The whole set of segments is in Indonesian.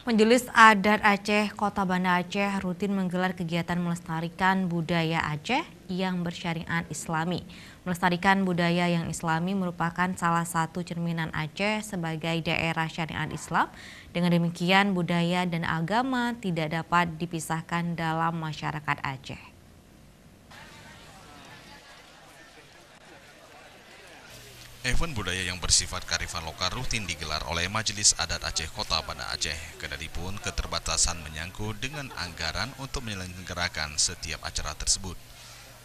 Majelis Adat Aceh Kota Banda Aceh rutin menggelar kegiatan melestarikan budaya Aceh yang bersyariat Islami. Melestarikan budaya yang Islami merupakan salah satu cerminan Aceh sebagai daerah syariat Islam. Dengan demikian, budaya dan agama tidak dapat dipisahkan dalam masyarakat Aceh. Event budaya yang bersifat kearifan lokal rutin digelar oleh Majelis Adat Aceh Kota Banda Aceh. Kendati pun keterbatasan menyangkut dengan anggaran untuk menyelenggarakan setiap acara tersebut.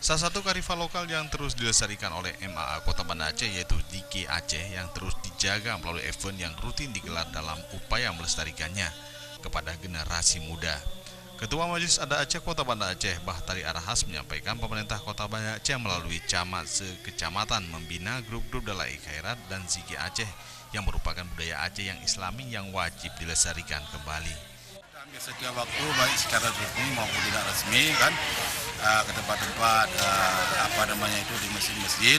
Salah satu kearifan lokal yang terus dilestarikan oleh MAA Kota Banda Aceh yaitu Diki Aceh yang terus dijaga melalui event yang rutin digelar dalam upaya melestarikannya kepada generasi muda. Ketua Majelis Adat Aceh Kota Banda Aceh, Bahtari Arahas menyampaikan pemerintah Kota Banda Aceh melalui camat sekecamatan membina grup-grup Dalai Khairat dan Zikir Aceh yang merupakan budaya Aceh yang Islami yang wajib dilestarikan kembali. Setiap waktu baik secara resmi maupun tidak resmi kan ke tempat-tempat di masjid-masjid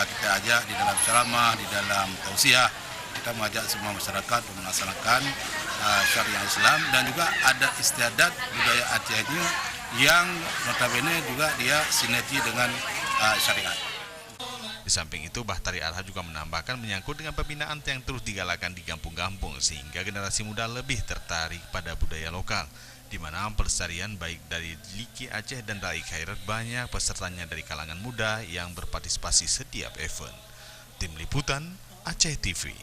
kita ajak di dalam ceramah, di dalam tausiah. Kita mengajak semua masyarakat untuk melaksanakan syariat Islam dan juga adat istiadat budaya Aceh ini yang notabene juga dia sinergi dengan syariat. Di samping itu, Bahtari Arha juga menambahkan menyangkut dengan pembinaan yang terus digalakan di kampung-kampung sehingga generasi muda lebih tertarik pada budaya lokal, di mana pelestarian baik dari Liki Aceh dan Dalai Khairat banyak pesertanya dari kalangan muda yang berpartisipasi setiap event. Tim Liputan Aceh TV.